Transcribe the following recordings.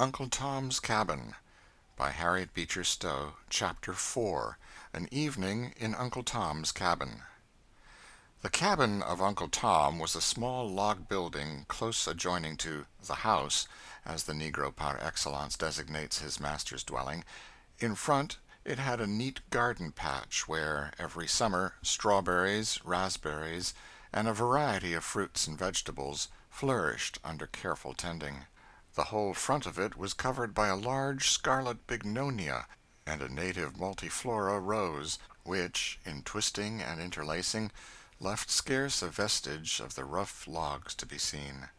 Uncle Tom's Cabin by Harriet Beecher Stowe. Chapter 4. An Evening in Uncle Tom's Cabin. The cabin of Uncle Tom was a small log building close adjoining to "the house," as the negro par excellence designates his master's dwelling. In front it had a neat garden patch where, every summer, strawberries, raspberries, and a variety of fruits and vegetables flourished under careful tending. The whole front of it was covered by a large scarlet bignonia and a native multiflora rose, which, in twisting and interlacing, left scarce a vestige of the rough logs to be seen.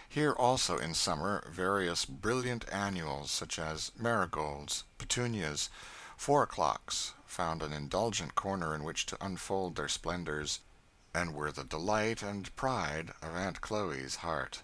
Here also in summer various brilliant annuals, such as marigolds, petunias, 4 o'clocks, found an indulgent corner in which to unfold their splendors, and were the delight and pride of Aunt Chloe's heart.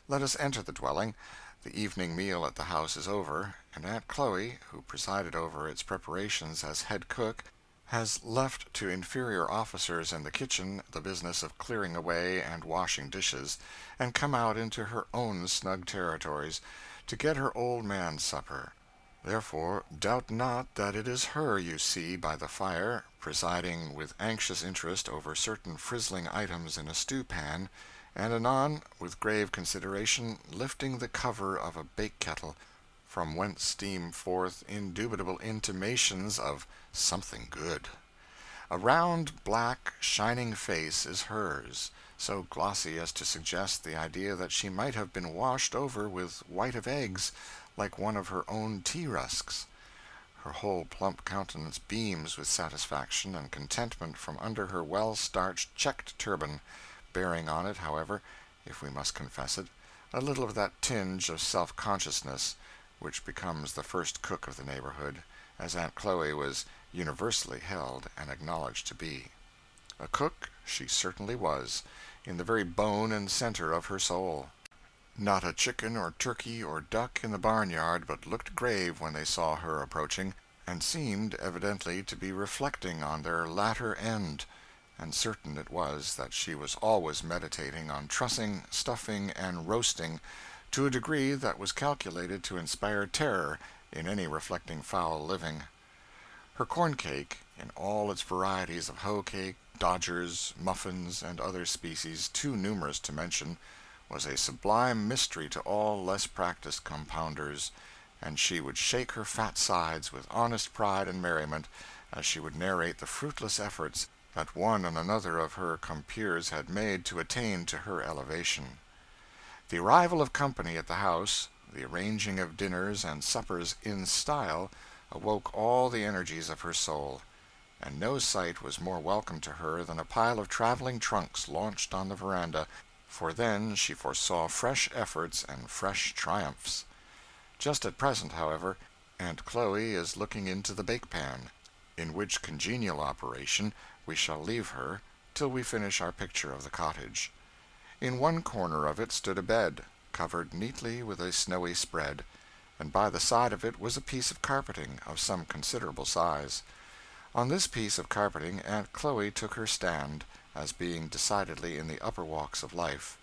Let us enter the dwelling. The evening meal at the house is over, and Aunt Chloe, who presided over its preparations as head cook, has left to inferior officers in the kitchen the business of clearing away and washing dishes, and come out into her own snug territories to get her old man's supper. Therefore, doubt not that it is her you see by the fire, presiding with anxious interest over certain frizzling items in a stew-pan, and anon, with grave consideration, lifting the cover of a bake-kettle, from whence steam forth indubitable intimations of something good. A round, black, shining face is hers, so glossy as to suggest the idea that she might have been washed over with white of eggs, like one of her own tea-rusks. Her whole plump countenance beams with satisfaction and contentment from under her well-starched checked turban, bearing on it, however, if we must confess it, a little of that tinge of self-consciousness which becomes the first cook of the neighborhood, as Aunt Chloe was universally held and acknowledged to be. A cook she certainly was, in the very bone and center of her soul. Not a chicken or turkey or duck in the barnyard but looked grave when they saw her approaching, and seemed evidently to be reflecting on their latter end, and certain it was that she was always meditating on trussing, stuffing, and roasting, to a degree that was calculated to inspire terror in any reflecting fowl living. Her corn cake, in all its varieties of hoe cake, dodgers, muffins, and other species too numerous to mention, was a sublime mystery to all less practised compounders, and she would shake her fat sides with honest pride and merriment as she would narrate the fruitless efforts that one and another of her compeers had made to attain to her elevation. The arrival of company at the house, the arranging of dinners and suppers in style, awoke all the energies of her soul, and no sight was more welcome to her than a pile of traveling trunks launched on the veranda, for then she foresaw fresh efforts and fresh triumphs. Just at present, however, Aunt Chloe is looking into the bake-pan, in which congenial operation we shall leave her till we finish our picture of the cottage. In one corner of it stood a bed, covered neatly with a snowy spread, and by the side of it was a piece of carpeting of some considerable size. On this piece of carpeting Aunt Chloe took her stand, as being decidedly in the upper walks of life,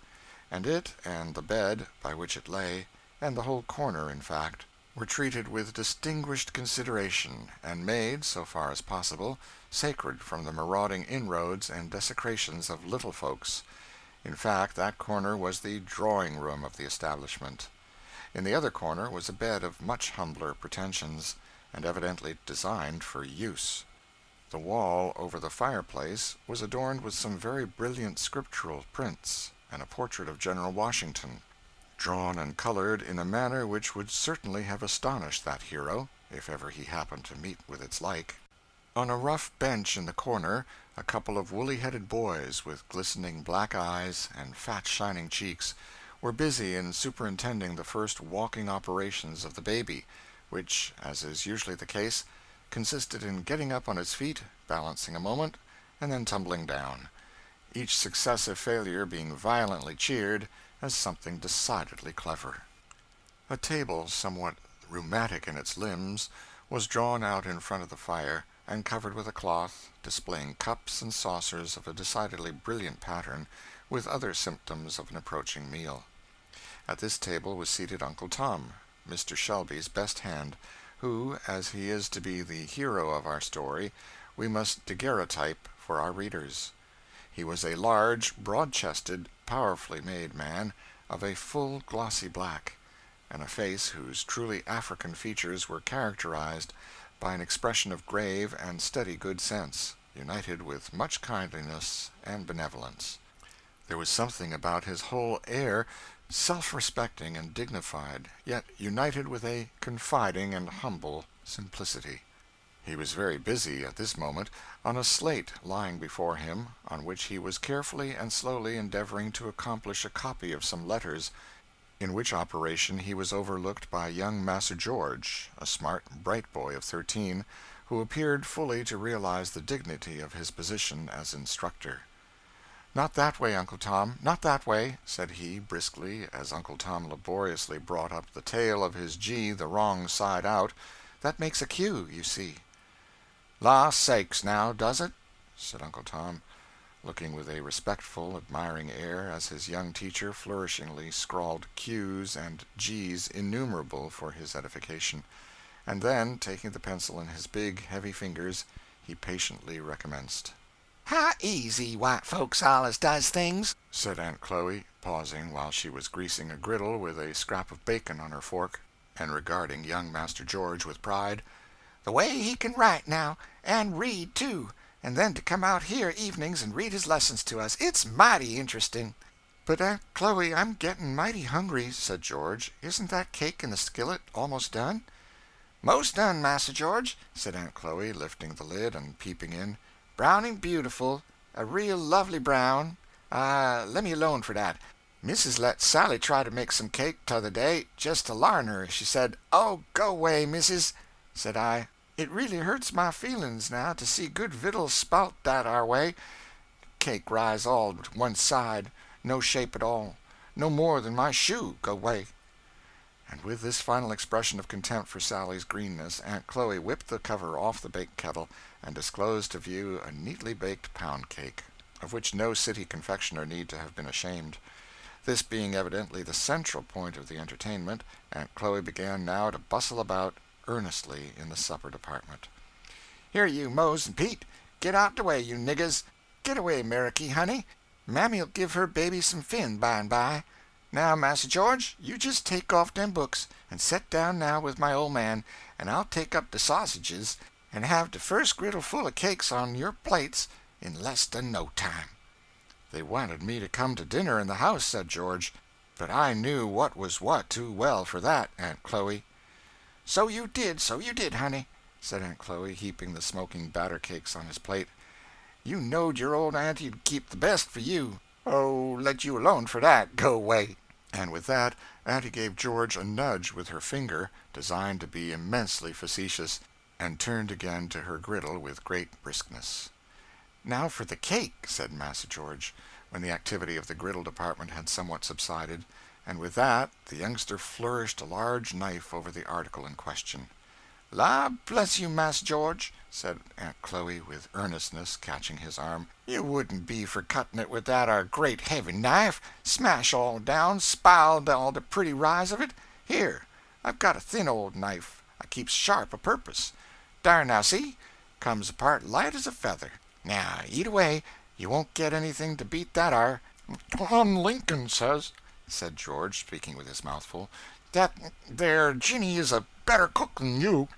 and it and the bed by which it lay, and the whole corner, in fact, were treated with distinguished consideration, and made, so far as possible, sacred from the marauding inroads and desecrations of little folks. In fact, that corner was the drawing-room of the establishment. In the other corner was a bed of much humbler pretensions, and evidently designed for use. The wall over the fireplace was adorned with some very brilliant scriptural prints, and a portrait of General Washington, drawn and colored in a manner which would certainly have astonished that hero, if ever he happened to meet with its like. On a rough bench in the corner, a couple of woolly-headed boys, with glistening black eyes and fat shining cheeks, were busy in superintending the first walking operations of the baby, which, as is usually the case, consisted in getting up on its feet, balancing a moment, and then tumbling down, each successive failure being violently cheered as something decidedly clever. A table, somewhat rheumatic in its limbs, was drawn out in front of the fire, and covered with a cloth, displaying cups and saucers of a decidedly brilliant pattern, with other symptoms of an approaching meal. At this table was seated Uncle Tom, Mr. Shelby's best hand, who, as he is to be the hero of our story, we must daguerreotype for our readers. He was a large, broad-chested, powerfully made man, of a full glossy black, and a face whose truly African features were characterized by an expression of grave and steady good sense, united with much kindliness and benevolence. There was something about his whole air self-respecting and dignified, yet united with a confiding and humble simplicity. He was very busy at this moment on a slate lying before him, on which he was carefully and slowly endeavoring to accomplish a copy of some letters, in which operation he was overlooked by young Master George, a smart, bright boy of 13, who appeared fully to realize the dignity of his position as instructor. "Not that way, Uncle Tom, not that way," said he, briskly, as Uncle Tom laboriously brought up the tail of his G the wrong side out. "That makes a Q, you see." "La sakes, now, does it?" said Uncle Tom, looking with a respectful, admiring air as his young teacher flourishingly scrawled Q's and G's innumerable for his edification, and then, taking the pencil in his big, heavy fingers, he patiently recommenced. "How easy white folks allers does things," said Aunt Chloe, pausing while she was greasing a griddle with a scrap of bacon on her fork, and regarding young Master George with pride. "The way he can write now, and read, too, and then to come out here evenings and read his lessons to us. It's mighty interesting." "But, Aunt Chloe, I'm getting mighty hungry," said George. "Isn't that cake in the skillet almost done?" "Most done, Master George," said Aunt Chloe, lifting the lid and peeping in. "Browning beautiful, a real lovely brown. Let me alone for that. Missus let Sally try to make some cake t'other day, just to larn her. She said, 'Oh, go away, missus,' said I. 'It really hurts my feelings now to see good vittles spout that our way. Cake rise all to one side, no shape at all, no more than my shoe, go away.'" And with this final expression of contempt for Sally's greenness, Aunt Chloe whipped the cover off the bake kettle and disclosed to view a neatly baked pound cake, of which no city confectioner need to have been ashamed. This being evidently the central point of the entertainment, Aunt Chloe began now to bustle about earnestly in the supper department. "Here, you Mose and Pete, get out the way, you niggers. Get away, Meriky, honey. Mammy'll give her baby some fin by and by. Now, Master George, you just take off them books, and set down now with my old man, and I'll take up the sausages, and have the first griddle full of cakes on your plates in less than no time." "They wanted me to come to dinner in the house," said George, "but I knew what was what too well for that, Aunt Chloe." So you did, honey," said Aunt Chloe, heaping the smoking batter cakes on his plate. "You knowed your old auntie'd keep the best for you." "Oh, let you alone for that. Go away." And with that, Auntie gave George a nudge with her finger, designed to be immensely facetious, and turned again to her griddle with great briskness. "Now for the cake," said Master George, when the activity of the griddle department had somewhat subsided, and with that the youngster flourished a large knife over the article in question. "La bless you, Master George," said Aunt Chloe with earnestness, catching his arm, "you wouldn't be for cutting it with that ar great heavy knife, smash all down, spile all the pretty rise of it. Here, I've got a thin old knife I keeps sharp a purpose. Dar now, see, comes apart light as a feather. Now eat away, you won't get anything to beat that ar." "Tom Lincoln says," said George, speaking with his mouth full, "that there Jinny is a better cook than you."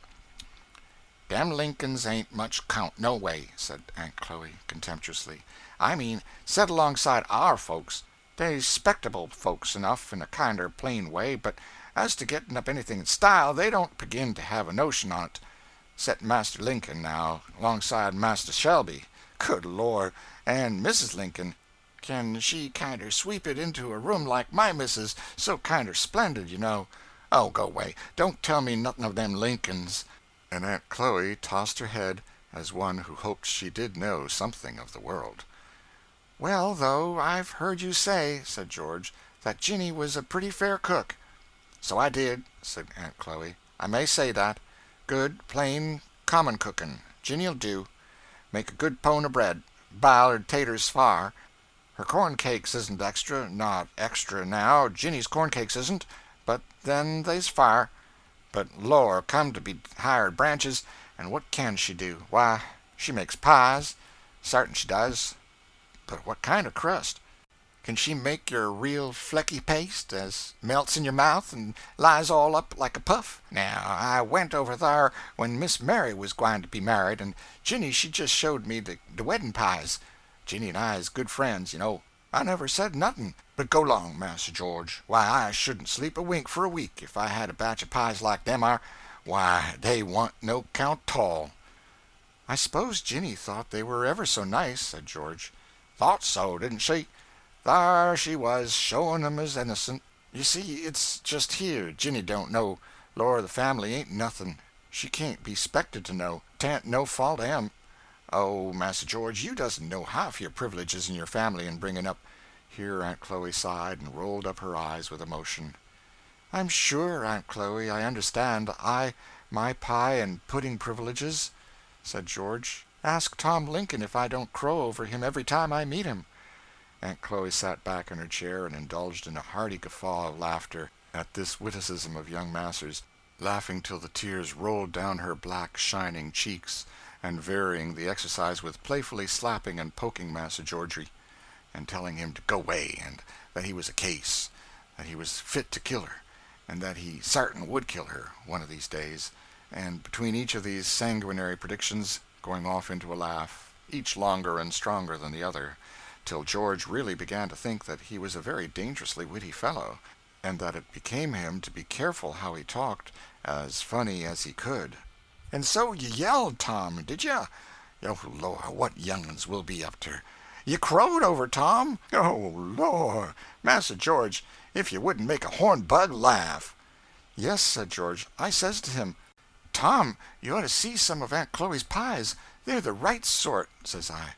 "Dem Lincolns ain't much count no way," said Aunt Chloe, contemptuously. "I mean, set alongside our folks. They's 'spectable folks enough in a kinder plain way, but as to getting up anything in style, they don't begin to have a notion on't. Set Master Lincoln, now, alongside Master Shelby. Good Lord! And Mrs. Lincoln, can she kinder sweep it into a room like my missus, so kinder splendid, you know. Oh, go away, don't tell me nothing of them Lincolns." And Aunt Chloe tossed her head as one who hoped she did know something of the world. "Well, though, I've heard you say," said George, "that Jinny was a pretty fair cook." "So I did," said Aunt Chloe. "I may say that. Good, plain, common cooking. Jinny'll do. Make a good pone of bread. Bile her taters far. Her corn cakes isn't extra, not extra now, Jinny's corn cakes isn't, but then they's fire. But, Lor, come to be hired branches, and what can she do? Why, she makes pies. Sartin she does. But what kind of crust? Can she make your real flecky paste, as melts in your mouth and lies all up like a puff? Now, I went over thar when Miss Mary was gwine to be married, and Jinny she just showed me the wedding pies. Jinny and I is good friends, you know. I never said nothing. But go 'long, Master George. Why, I shouldn't sleep a wink for a week if I had a batch of pies like them are. Why, they wa'n't no count 'tall. I suppose Jinny thought they were ever so nice, said George. Thought so, didn't she? Thar she was, showing 'em as innocent. You see, it's just here Jinny don't know. Lor, the family ain't nothing. She can't be 'spected to know. 'Tain't no fault of 'em. Oh, Master George, you doesn't know half your privileges in your family in bringing up. Here Aunt Chloe sighed and rolled up her eyes with emotion. I'm sure, Aunt Chloe, I understand. My pie and pudding privileges, said George. Ask Tom Lincoln if I don't crow over him every time I meet him. Aunt Chloe sat back in her chair and indulged in a hearty guffaw of laughter at this witticism of young Masters, laughing till the tears rolled down her black, shining cheeks, and varying the exercise with playfully slapping and poking Master Georgie, and telling him to go away, and that he was a case, that he was fit to kill her, and that he sartin would kill her one of these days, and between each of these sanguinary predictions going off into a laugh, each longer and stronger than the other, till George really began to think that he was a very dangerously witty fellow, and that it became him to be careful how he talked, as funny as he could. And so you yelled, Tom, did you? Oh, Lord, what young'uns will be up to. You crowed over Tom? Oh, Lord, Master George, if you wouldn't make a horned bug laugh. Yes, said George, I says to him, Tom, you ought to see some of Aunt Chloe's pies. They're the right sort, says I.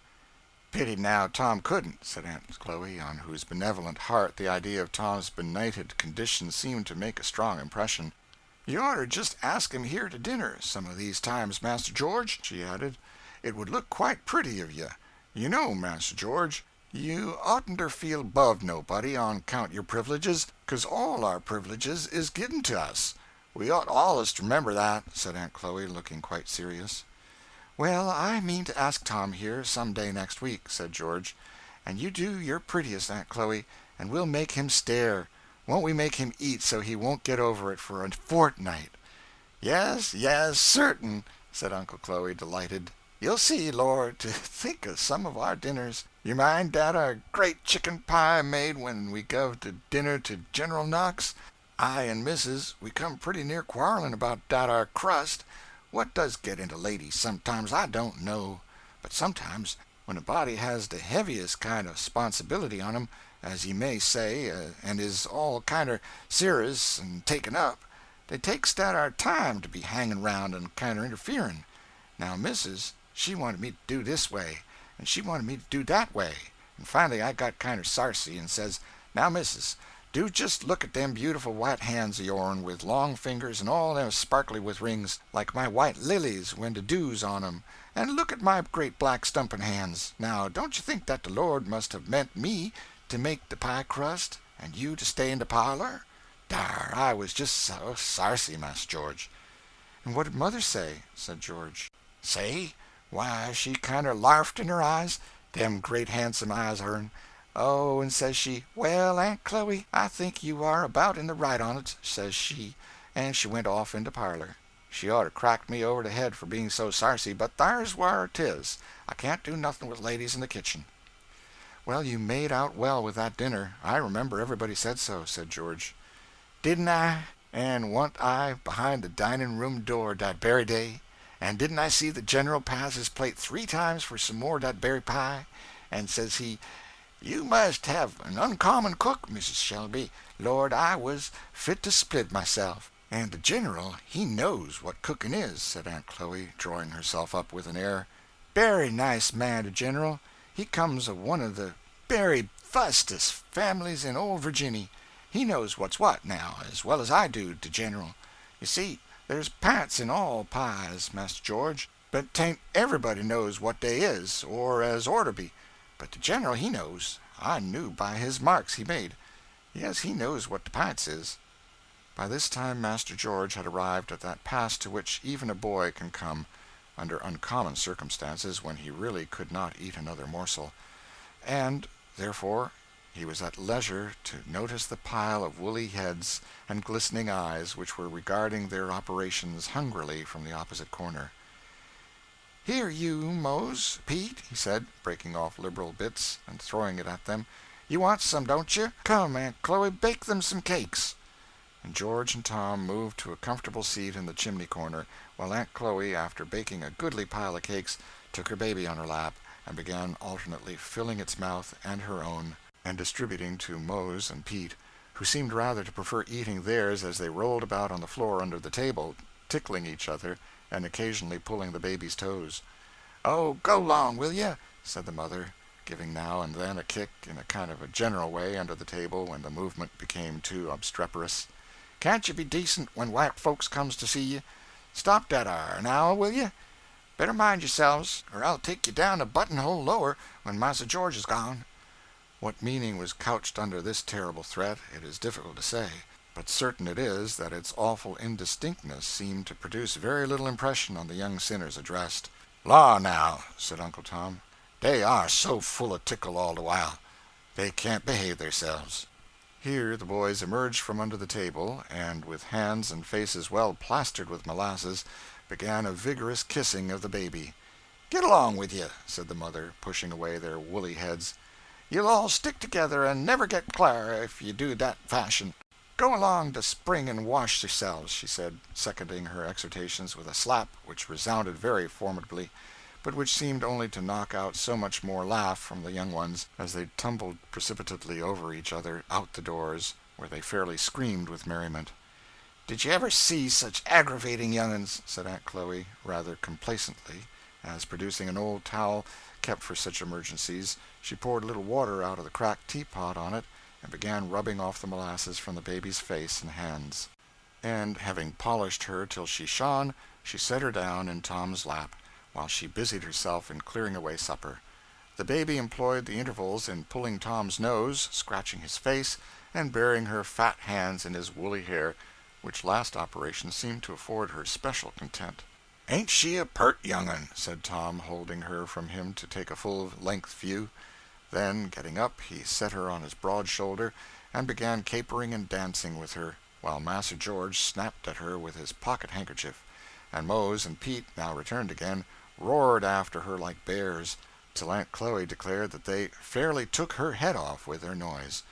Pity now Tom couldn't, said Aunt Chloe, on whose benevolent heart the idea of Tom's benighted condition seemed to make a strong impression. You ought to just ask him here to dinner some of these times, Master George, she added. It would look quite pretty of you. You know, Master George, you oughtn't feel 'bove nobody on count your privileges, 'cause all our privileges is given to us. We ought allus to remember that, said Aunt Chloe, looking quite serious. Well, I mean to ask Tom here some day next week, said George, and you do your prettiest, Aunt Chloe, and we'll make him stare. Won't we make him eat so he won't get over it for a fortnight? Yes, certain, said Uncle Chloe, delighted. You'll see, Lord, to think of some of our dinners. You mind that our great chicken pie made when we guv to dinner to General Knox? I and Mrs., we come pretty near quarreling about that our crust. What does get into ladies sometimes, I don't know. But sometimes, when a body has the heaviest kind of 'sponsibility on 'em, as ye may say, and is all kinder serious and taken up, they takes that our time to be hanging round and kinder interfering. Now, Mrs., she wanted me to do this way, and she wanted me to do that way, and finally I got kinder sarcy and says, Now, Mrs., do just look at them beautiful white hands of yourn with long fingers and all them sparkly with rings, like my white lilies when the dew's on 'em, and look at my great black stumpin' hands. Now, don't you think that the Lord must have meant me to make the pie crust, and you to stay in the parlor? Dar, I was just so sarcy, Master George. And what did Mother say? Said George. Say? Why, she kinder larfed in her eyes, them great handsome eyes of hern. Oh, and says she, Well, Aunt Chloe, I think you are about in the right on't, says she, and she went off in the parlor. She oughter cracked me over the head for being so sarcy, but thar's whar 'tis. I can't do nothing with ladies in the kitchen. Well, you made out well with that dinner. I remember everybody said so, said George. Didn't I? And wa'n't I behind the dining-room door that berry day? And didn't I see the General pass his plate 3 times for some more that berry pie? And says he, You must have an uncommon cook, Mrs. Shelby. Lord, I was fit to split myself. And the General, he knows what cooking is, said Aunt Chloe, drawing herself up with an air. Very nice man, the General. He comes of one of the very fustest families in old Virginny. He knows what's what, now, as well as I do, the General. You see, there's pants in all pies, Master George, but 'tain't everybody knows what they is, or as orter be. But the General, he knows. I knew by his marks he made. Yes, he knows what the pints is. By this time Master George had arrived at that pass to which even a boy can come, under uncommon circumstances when he really could not eat another morsel, and, therefore, he was at leisure to notice the pile of woolly heads and glistening eyes which were regarding their operations hungrily from the opposite corner. "Here, you, Mose, Pete," he said, breaking off liberal bits and throwing it at them. "You want some, don't you? Come, Aunt Chloe, bake them some cakes." And George and Tom moved to a comfortable seat in the chimney corner, while Aunt Chloe, after baking a goodly pile of cakes, took her baby on her lap and began alternately filling its mouth and her own, and distributing to Mose and Pete, who seemed rather to prefer eating theirs as they rolled about on the floor under the table, tickling each other and occasionally pulling the baby's toes. "Oh, go 'long, will you?" said the mother, giving now and then a kick in a kind of a general way under the table when the movement became too obstreperous. "Can't you be decent when white folks comes to see you? Stop that ar, now, will you? Better mind yourselves, or I'll take you down a buttonhole lower when Massa George is gone." What meaning was couched under this terrible threat, it is difficult to say, but certain it is that its awful indistinctness seemed to produce very little impression on the young sinners addressed. "Law, now," said Uncle Tom, "they are so full of tickle all the while. They can't behave theirselves." Here the boys emerged from under the table, and, with hands and faces well plastered with molasses, began a vigorous kissing of the baby. "Get along with you," said the mother, pushing away their woolly heads. "You'll all stick together and never get clar if you do that fashion. Go along to spring and wash yourselves," she said, seconding her exhortations with a slap which resounded very formidably, but which seemed only to knock out so much more laugh from the young ones as they tumbled precipitately over each other out the doors, where they fairly screamed with merriment. "Did you ever see such aggravating young'uns?" said Aunt Chloe, rather complacently, as, producing an old towel kept for such emergencies, she poured a little water out of the cracked teapot on it and began rubbing off the molasses from the baby's face and hands. And, having polished her till she shone, she set her down in Tom's lap, while she busied herself in clearing away supper. The baby employed the intervals in pulling Tom's nose, scratching his face, and burying her fat hands in his woolly hair, which last operation seemed to afford her special content. "Ain't she a pert young'un?" said Tom, holding her from him to take a full-length view. Then, getting up, he set her on his broad shoulder and began capering and dancing with her, while Master George snapped at her with his pocket-handkerchief, and Mose and Pete, now returned again, roared after her like bears, till Aunt Chloe declared that they fairly took her head off with their noise.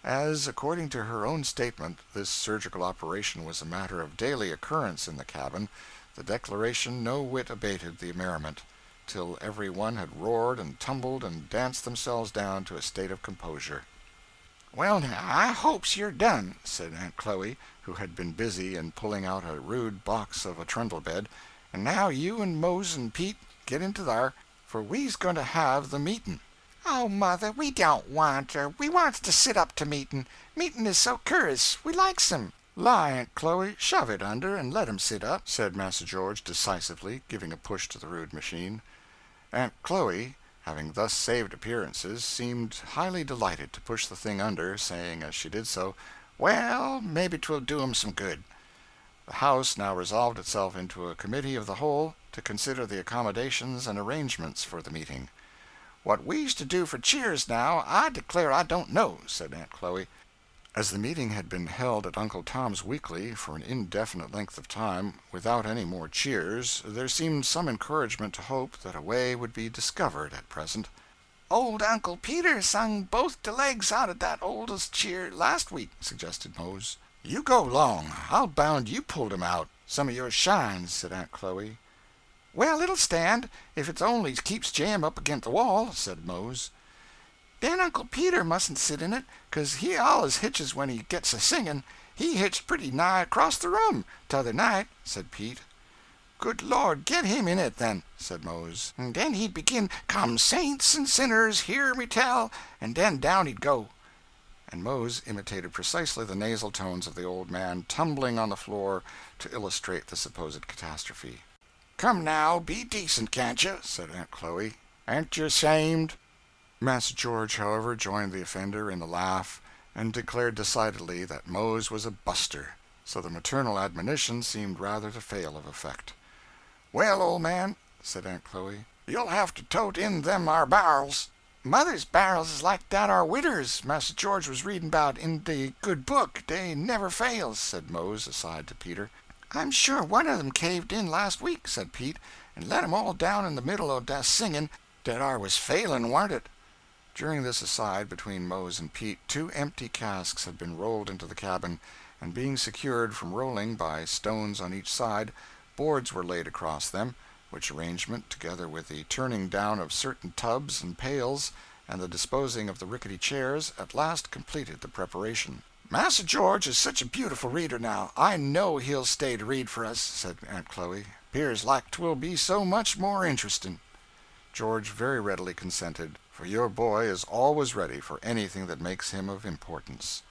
As, according to her own statement, this surgical operation was a matter of daily occurrence in the cabin, the declaration no whit abated the merriment, till every one had roared and tumbled and danced themselves down to a state of composure. "Well, now, I hopes you're done," said Aunt Chloe, who had been busy in pulling out a rude box of a trundle bed, "and now you and Mose and Pete get into thar, for we's going to have the meetin'." "Oh, Mother, we don't want her. We wants to sit up to meetin'. Meetin' is so cur'ous. We likes 'em." "La, Aunt Chloe, shove it under and let 'em sit up," said Master George decisively, giving a push to the rude machine. Aunt Chloe, having thus saved appearances, seemed highly delighted to push the thing under, saying as she did so, "Well, maybe 'twill do 'em some good." The House now resolved itself into a committee of the whole to consider the accommodations and arrangements for the meeting. "What we's to do for cheers now, I declare I don't know," said Aunt Chloe. As the meeting had been held at Uncle Tom's weekly for an indefinite length of time, without any more cheers, there seemed some encouragement to hope that a way would be discovered at present. "Old Uncle Peter sung both de legs out of that oldest cheer last week," suggested Mose. "You go 'long. I'll bound you pulled 'em out. Some of yours shines," said Aunt Chloe. "Well, it'll stand, if it only keeps jam up against the wall," said Mose. "Then Uncle Peter mustn't sit in it, 'cause he allus hitches when he gets a singin'. He hitched pretty nigh across the room, t'other night," said Pete. "Good Lord, get him in it, then," said Mose. "And then he'd begin, 'Come, saints and sinners, hear me tell,' and then down he'd go." And Mose imitated precisely the nasal tones of the old man tumbling on the floor to illustrate the supposed catastrophe. "Come now, be decent, can't you?" said Aunt Chloe. "Ain't you ashamed?" Master George, however, joined the offender in the laugh, and declared decidedly that Mose was a buster. so the maternal admonition seemed rather to fail of effect. "Well, old man," said Aunt Chloe, "you'll have to tote in them our barrels." "Mother's barrels is like dat ar widder's Massa George was readin' 'bout in de good book. Dey never fails," said Mose aside to Peter. "I'm sure one of 'em caved in last week," said Pete, "and let 'em all down in the middle o' dat singin'. Dat ar was failin', warn't it?" During this aside between Mose and Pete, 2 empty casks had been rolled into the cabin, and being secured from rolling by stones on each side, boards were laid across them, which arrangement, together with the turning down of certain tubs and pails, and the disposing of the rickety chairs, at last completed the preparation. "Massa George is such a beautiful reader now, I know he'll stay to read for us," said Aunt Chloe. "'Pears like 'twill be so much more interestin'." George very readily consented, for your boy is always ready for anything that makes him of importance.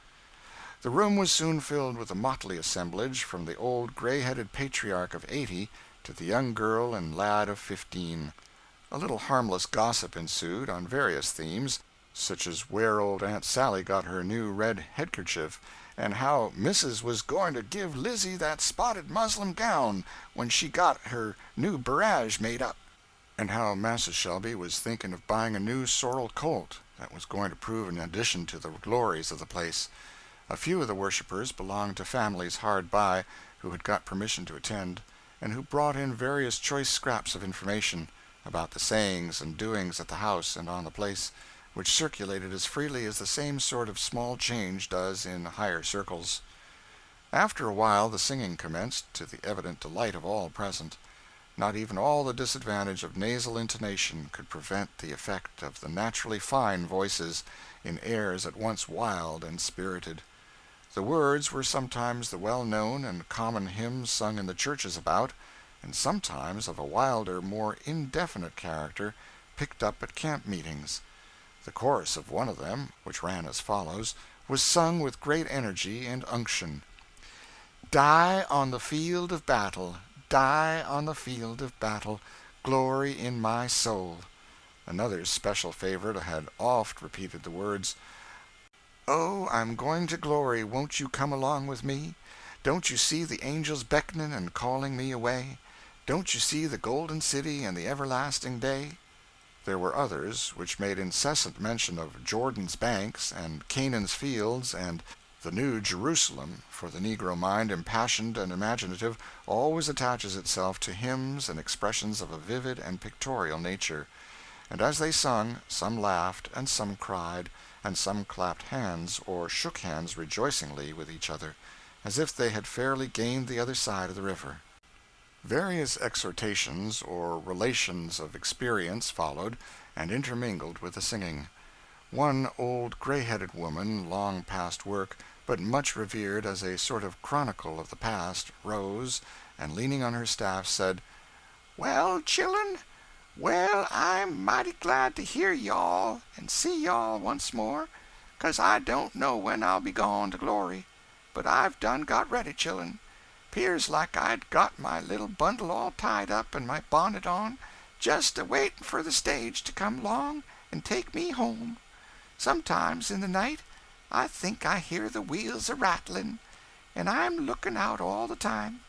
The room was soon filled with a motley assemblage, from the old gray-headed patriarch of 80 to the young girl and lad of 15. A little harmless gossip ensued, on various themes, such as where old Aunt Sally got her new red headkerchief, and how Missus was going to give Lizzie that spotted muslin gown when she got her new barrage made up, and how Massa Shelby was thinking of buying a new sorrel colt that was going to prove an addition to the glories of the place. A few of the worshippers belonged to families hard by, who had got permission to attend, and who brought in various choice scraps of information about the sayings and doings at the house and on the place, which circulated as freely as the same sort of small change does in higher circles. After a while the singing commenced, to the evident delight of all present. Not even all the disadvantage of nasal intonation could prevent the effect of the naturally fine voices in airs at once wild and spirited. The words were sometimes the well-known and common hymns sung in the churches about, and sometimes of a wilder, more indefinite character, picked up at camp meetings. The chorus of one of them, which ran as follows, was sung with great energy and unction: "Die on the field of battle, die on the field of battle, glory in my soul." Another special favorite had oft repeated the words: "Oh, I'm going to glory, won't you come along with me? Don't you see the angels beckoning and calling me away? Don't you see the golden city and the everlasting day?" There were others which made incessant mention of Jordan's banks, and Canaan's fields, and the New Jerusalem, for the negro mind, impassioned and imaginative, always attaches itself to hymns and expressions of a vivid and pictorial nature; and as they sung, some laughed, and some cried, and some clapped hands or shook hands rejoicingly with each other, as if they had fairly gained the other side of the river. Various exhortations or relations of experience followed, and intermingled with the singing. One old gray-headed woman, long past work, but much revered as a sort of chronicle of the past, rose, and leaning on her staff, said: "Well, chillen, well, I'm mighty glad to hear y'all and see y'all once more, 'cause I don't know when I'll be gone to glory. But I've done got ready, chillen. 'Pears like I'd got my little bundle all tied up and my bonnet on, just a-waiting for the stage to come along and take me home. Sometimes in the night I think I hear the wheels a-rattling, and I'm looking out all the time.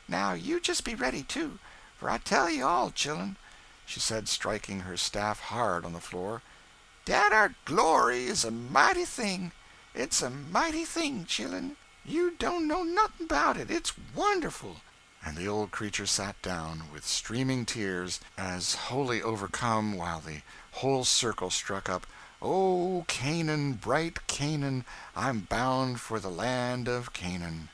Now you just be ready, too, for I tell you all, chillen," she said, striking her staff hard on the floor, "dat ar glory is a mighty thing. It's a mighty thing, chillen. You don't know nothing about it. It's wonderful." And the old creature sat down, with streaming tears, as wholly overcome, while the whole circle struck up, "O Canaan, bright Canaan, I'm bound for the land of Canaan."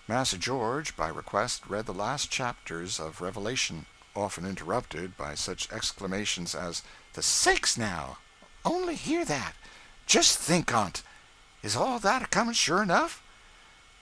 Massa George, by request, read the last chapters of Revelation, often interrupted by such exclamations as, "The sakes now! Only hear that! Just think on't! Is all that a-coming sure enough?"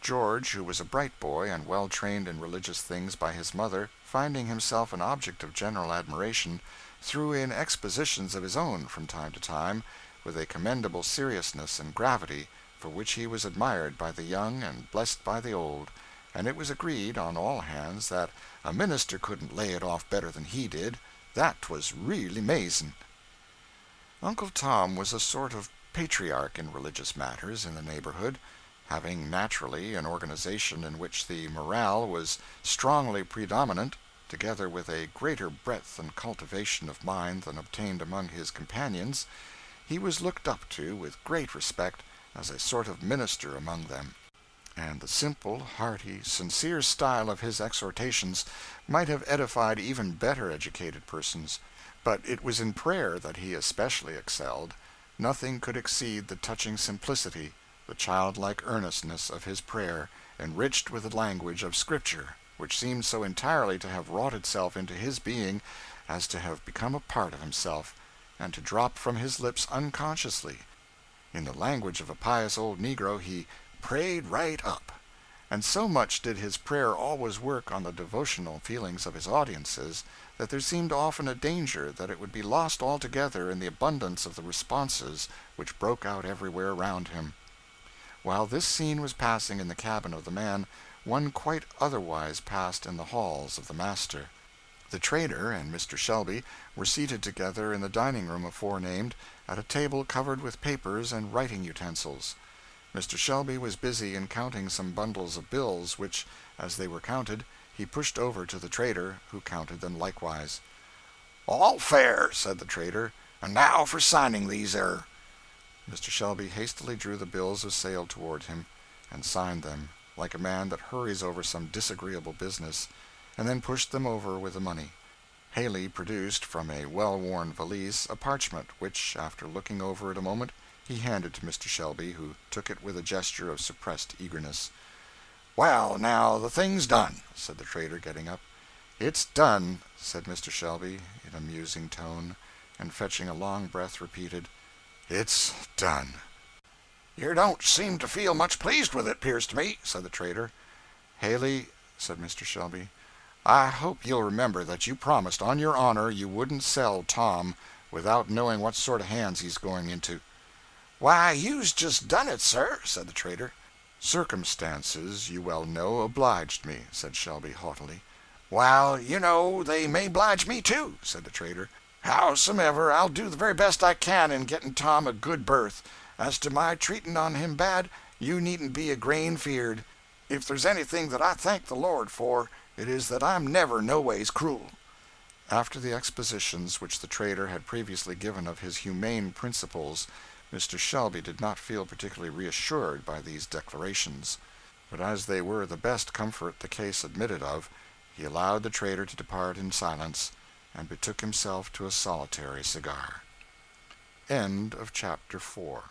George, who was a bright boy and well trained in religious things by his mother, finding himself an object of general admiration, threw in expositions of his own from time to time, with a commendable seriousness and gravity, for which he was admired by the young and blessed by the old, and it was agreed, on all hands, that a minister couldn't lay it off better than he did. That 'twas really 'mazin'. Uncle Tom was a sort of patriarch in religious matters in the neighborhood, Having naturally an organization in which the morale was strongly predominant, together with a greater breadth and cultivation of mind than obtained among his companions, he was looked up to with great respect as a sort of minister among them, and the simple, hearty, sincere style of his exhortations might have edified even better educated persons, but it was in prayer that he especially excelled. Nothing could exceed the touching simplicity, the childlike earnestness of his prayer, enriched with the language of Scripture, which seemed so entirely to have wrought itself into his being as to have become a part of himself, and to drop from his lips unconsciously. In the language of a pious old negro, he "prayed right up." And so much did his prayer always work on the devotional feelings of his audiences that there seemed often a danger that it would be lost altogether in the abundance of the responses which broke out everywhere around him. While this scene was passing in the cabin of the man, one quite otherwise passed in the halls of the master. The trader and Mr. Shelby were seated together in the dining room aforenamed, at a table covered with papers and writing utensils. Mr. Shelby was busy in counting some bundles of bills, which, as they were counted, he pushed over to the trader, who counted them likewise. "All fair," said the trader, "and now for signing these ere." Mr. Shelby hastily drew the bills of sale toward him, and signed them, like a man that hurries over some disagreeable business, and then pushed them over with the money. Haley produced from a well-worn valise a parchment, which, after looking over it a moment, he handed to Mr. Shelby, who took it with a gesture of suppressed eagerness. "Well, now, the thing's done," said the trader, getting up. "It's done," said Mr. Shelby, in a musing tone, and fetching a long breath, repeated, "It's done." "You don't seem to feel much pleased with it, 'pears to me," said the trader. "Haley," said Mr. Shelby, "I hope you'll remember that you promised on your honor you wouldn't sell Tom without knowing what sort of hands he's going into." "Why, you's just done it, sir," said the trader. "Circumstances, you well know, obliged me," said Shelby, haughtily. "Well, you know, they may oblige me, too," said the trader. "Howsomever, I'll do the very best I can in getting Tom a good berth. As to my treating on him bad, you needn't be a grain feared. If there's anything that I thank the Lord for, it is that I'm never no ways cruel." After the expositions which the trader had previously given of his humane principles, Mr. Shelby did not feel particularly reassured by these declarations, but as they were the best comfort the case admitted of, he allowed the trader to depart in silence, and betook himself to a solitary cigar. End of chapter 4.